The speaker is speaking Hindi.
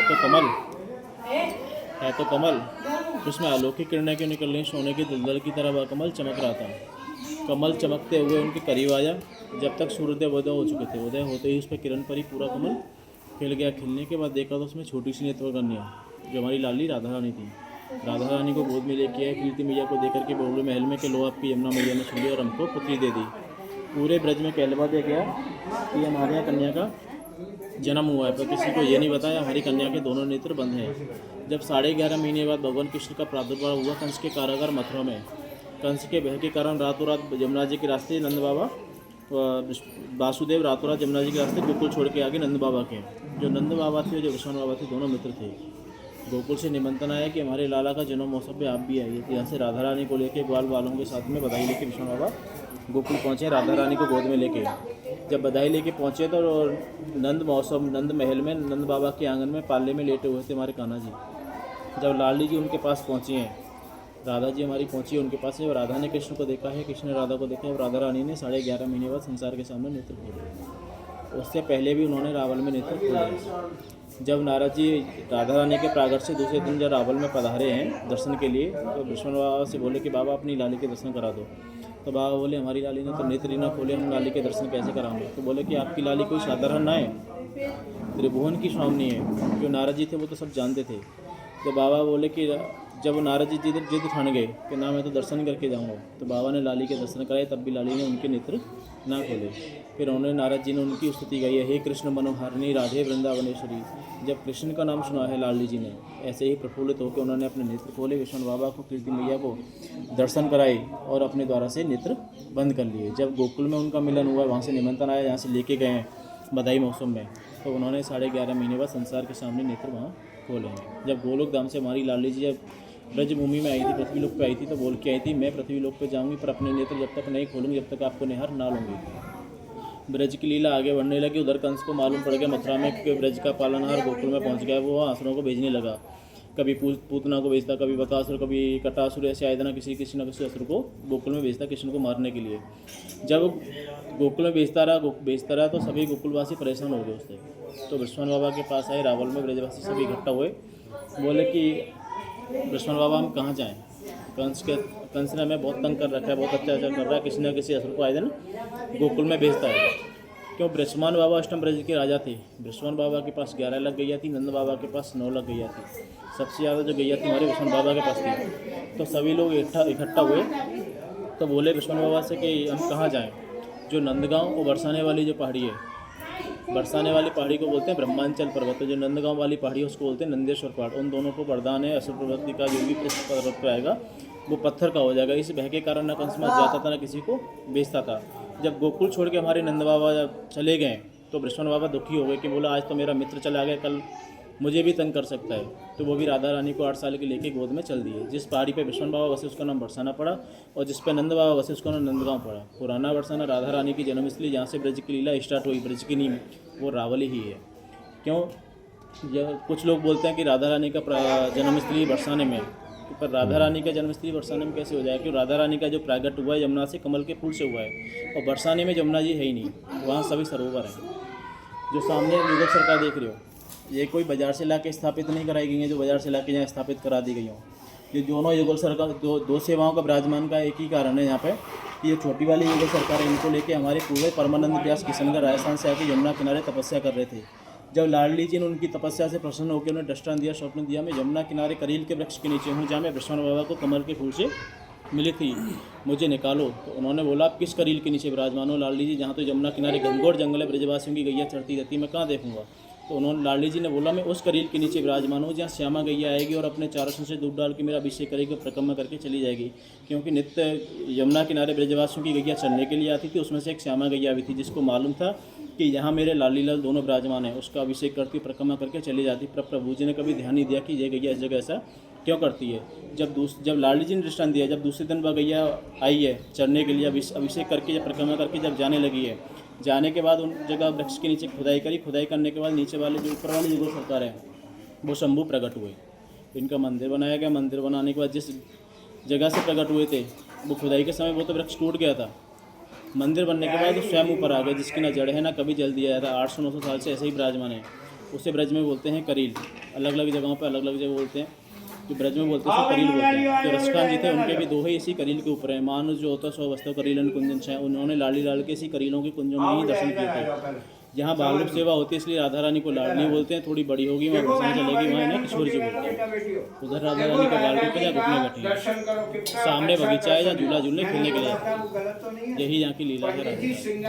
तो कमल, है तो कमल, उसमें अलौकिक किरणें क्यों निकल रही? सोने की दलदल की तरह वह कमल चमक रहा था। कमल चमकते हुए उनके करीब आया। जब तक सूर्योदय उदय हो चुके थे, उदय होते ही उस पर किरण पड़ी, पूरा कमल खिल गया। खिलने के बाद देखा तो उसमें छोटी सी नेत्रकन्या, जो हमारी लाली राधा रानी थी। राधा रानी को गोद में लेके आए। कीर्ति मैया को देकर के बोले, महल में कि लो आपकी यमुना मैया ने सुन लिया और हमको पुत्री दे दी। पूरे ब्रज में कहलवा दिया गया कि हमारे यहाँ कन्या का जन्म हुआ है, पर किसी को ये नहीं बताया हमारी कन्या के दोनों नेत्र बंद हैं। जब 11.5 महीने बाद भगवान कृष्ण का प्रादुर्भाव हुआ कंस के कारागार मथुरा में। कंस के भय के कारण रातों रात यमुना जी के रास्ते नंद बाबा वासुदेव रातों रात यमुना जी के रास्ते गोकुल छोड़ के आगे नंद बाबा के। जो नंद बाबा थे, जो विष्णु बाबा थे, दोनों मित्र थे। गोकुल से निमंत्रण आया कि हमारे लाला का जन्म महोत्सव पे आप भी आइए। यहाँ से राधा रानी को लेके ग्वाल वालों के साथ में बधाई लेके विष्णु बाबा गोकुल पहुँचे, राधा रानी को गोद में लेके। जब बधाई लेके पहुँचे तो नंद महोत्सव, नंद महल में, नंद बाबा के आंगन में पाले में लेटे हुए थे हमारे कान्हा जी। जब लाली जी उनके पास पहुँची हैं, राधा जी हमारी पहुँची है उनके पास है, और राधा ने कृष्ण को देखा है, कृष्ण ने राधा को देखा है, और राधा रानी ने 11.5 महीने बाद संसार के सामने नेत्र खोले। उससे पहले भी उन्होंने रावल में नेत्र खोले। जब नारद जी राधा रानी के प्रागट से दूसरे दिन जब रावल में पधारे हैं दर्शन के लिए, तो विष्णु बाबा से बोले कि बाबा अपनी लाली के दर्शन करा दो। तो बाबा बोले हमारी लाली ने तो नेत्र ही ना खोले, हम लाली के दर्शन कैसे कराएंगे? तो बोले कि आपकी लाली कोई साधारण ना है, त्रिभुवन की स्वामिनी है। जो नारद जी थे वो तो सब जानते थे। तो बाबा बोले कि जब नारद जी जिद ठान गए कि ना मैं तो दर्शन करके जाऊंगा, तो बाबा ने लाली के दर्शन कराए, तब भी लाली ने उनके नेत्र ना खोले। फिर उन्होंने, नारद जी ने उनकी स्तुति गाई है, हे कृष्ण मनोहारिणी राधे वृंदावनेश्वरी। जब कृष्ण का नाम सुना है लाली जी ने, ऐसे ही प्रफुल्लित होकर उन्होंने अपने नेत्र खोले, विष्णु बाबा को, कीर्ति मैया को दर्शन कराए और अपने द्वारा से नेत्र बंद कर लिए। जब गोकुल में उनका मिलन हुआ, वहाँ से निमंत्रण आया, जहाँ से लेके गए हैं बधाई मौसम में, तो उन्होंने 11.5 महीने बाद संसार के सामने नेत्र वहाँ खोले हैं। जब गोलोक धाम से हमारी लाली जी जब ब्रजभूमि में आई थी, पृथ्वीलोक पे आई थी, तो बोल के आई थी, मैं पृथ्वीलोक पे जाऊंगी पर अपने नेत्र जब तक नहीं खोलूंगी, जब तक आपको निहार ना लूंगी। ब्रज की लीला आगे बढ़ने लगी। उधर कंस को मालूम पड़ गया मथुरा में कि ब्रज का पालनहार गोकुल में पहुंच गया। वो असुरों को भेजने लगा, कभी पूतना को भेजता, कभी बकासुर, कभी कटासुर, ऐसे आए ना किसी न किसी असुर को गोकुल में भेजता कृष्ण को मारने के लिए। जब गोकुल में भेजता रहा तो सभी गोकुलवासी परेशान हो गए उससे। तो विष्णु बाबा के पास आए, रावल में ब्रजवासी सभी इकट्ठा हुए, बोले कि विष्णु बाबा हम कहाँ जाएँ? कंस ने हमें बहुत तंग कर रखा है, बहुत अत्याचार कर रहा है, किसी न किसी असुर को आए दिन गोकुल में भेजता है। क्यों? बृहस्पति बाबा अष्टम ब्रज के राजा थे। बृहस्पति बाबा के पास 11 लाख गैया थी, नंद बाबा के पास 9 लाख गैया थी। सबसे ज़्यादा जो गैया थी हमारे विष्णु बाबा के पास थी। तो सभी लोग इकट्ठा हुए, तो बोले विष्णु बाबा से कि हम कहाँ जाएँ? जो नंदगांव और बरसाने वाली जो पहाड़ी है, बरसाने वाली पहाड़ी को बोलते हैं ब्रह्मांचल पर्वत, जो नंदगांव वाली पहाड़ी है उसको बोलते हैं नंदेश्वर पहाड़। उन दोनों को वरदान है, असुर प्रवृत्ति का जो भी पर्वत पर आएगा वो पत्थर का हो जाएगा। इस भय के कारण न कंस मच जाता था, न किसी को बेचता था। जब गोकुल छोड़ के हमारे नंद बाबा जब चले गए, तो विष्णु बाबा दुखी हो गए कि बोला आज तो मेरा मित्र चला गया, कल मुझे भी तंग कर सकता है। तो वो भी राधा रानी को 8 साल के लेके गोद में चल दिए। जिस पहाड़ी पे विष्णु बाबा बसे उसका नाम बरसाना पड़ा, और जिस पे नंद बाबा बसे उसका नाम नंदगांव पड़ा। पुराना बरसाना राधा रानी की जन्मस्थली, जहाँ से ब्रज की लीला स्टार्ट हुई, ब्रज की नींव वो रावली ही है। क्यों? कुछ लोग बोलते हैं कि राधा रानी का जन्मस्थली बरसाने में, पर राधा रानी का जन्मस्थली बरसाने में कैसे हो जाए? क्योंकि राधा रानी का जो प्रागट हुआ है यमुना से, कमल के फूल से हुआ है, और बरसाने में यमुना जी है ही नहीं, वहाँ सभी सरोवर हैं। जो सामने युगल सरकार देख रहे हो, ये कोई बाजार से ला के स्थापित नहीं कराई गई हैं, जो बाजार से ला के यहाँ स्थापित करा दी गई हों। ये दोनों युगल सरकार, दो सेवाओं का विराजमान का एक ही कारण है यहाँ पे, कि ये छोटी वाली युगल सरकार है, इनको लेके हमारे पूरे परमानंद व्यास किशनगढ़ राजस्थान से आके यमुना किनारे तपस्या कर रहे थे। जब लाडली जी ने उनकी तपस्या से प्रसन्न होकर उन्हें दृष्टांत दिया, स्वप्न दिया, मैं यमुना किनारे करील के वृक्ष के नीचे हूँ, जहाँ मैं विष्णु बाबा को कमल के फूल से मिली थी, मुझे निकालो। तो उन्होंने बोला आप किस करील के नीचे विराजमान हो लाडली जी? जहाँ तो यमुना किनारे घनघोर जंगल है, ब्रजवासियों की गैया चढ़ती रहती, मैं कहाँ देखूंगा? तो उन्होंने, लाडली जी ने बोला मैं उस करील के नीचे विराजमान हूँ जहाँ श्यामा गैया आएगी और अपने चारों से दूध डाल के मेरा अभिषेक करेगी, परिक्रमा करके चली जाएगी। क्योंकि नित्य यमुना किनारे ब्रजवासियों की गैया चलने के लिए आती थी, उसमें से एक श्यामा गैया भी थी, जिसको मालूम था कि यहाँ मेरे लाली लाल दोनों विराजमान है, उसका अभिषेक करती, परिक्रमा करके चली जाती। पर प्रभु जी ने कभी ध्यान नहीं दिया कि ये गैया इस जगह ऐसा क्यों करती है। जब लाडली जी ने दृष्टांत दिया, जब दूसरे दिन वह गैया आई है चढ़ने के लिए, अभिषेक करके, जब परिक्रमा करके जब जाने लगी है, जाने के बाद उन जगह वृक्ष के नीचे खुदाई करी। खुदाई करने के बाद नीचे वाले जो ऊपर वाली युगल सरकार है वो शंभू प्रकट हुए, इनका मंदिर बनाया गया। मंदिर बनाने के बाद जिस जगह से प्रकट हुए थे, वो खुदाई के समय वो तो वृक्ष टूट गया था। मंदिर बनने के बाद स्वयं ऊपर आ गए, जिसकी ना जड़ है ना कभी जल दिया था, 800-900 साल से ऐसे ही विराजमान है। उसे ब्रज में बोलते हैं करील। अलग अलग जगहों पे अलग अलग जगह बोलते हैं। जो ब्रज में बोलते हैं उसको करील बोलते हैं। जो रसकान जी थे उनके भी दोहे इसी करील के ऊपर है। मानुष जो होता सो वास्तव करीलन कुंजन छाए, उन्होंने लाड़ी लाल के इसी करीलों के कुंजों में ही दर्शन किए थे। जहाँ बाल रूप सेवा होती है इसलिए राधा रानी को लाडली बोलते हैं। थोड़ी बड़ी होगी वहाँ भसना चलेगी वहाँ इन्हें किशोर जी बोलते हैं। उधर राधा रानी का बाल रूप है जहाँ रुकने बैठे हैं। सामने बगीचा है जहाँ झूला झूलने खेलने के लिए, यही यहाँ की लीला है राधा।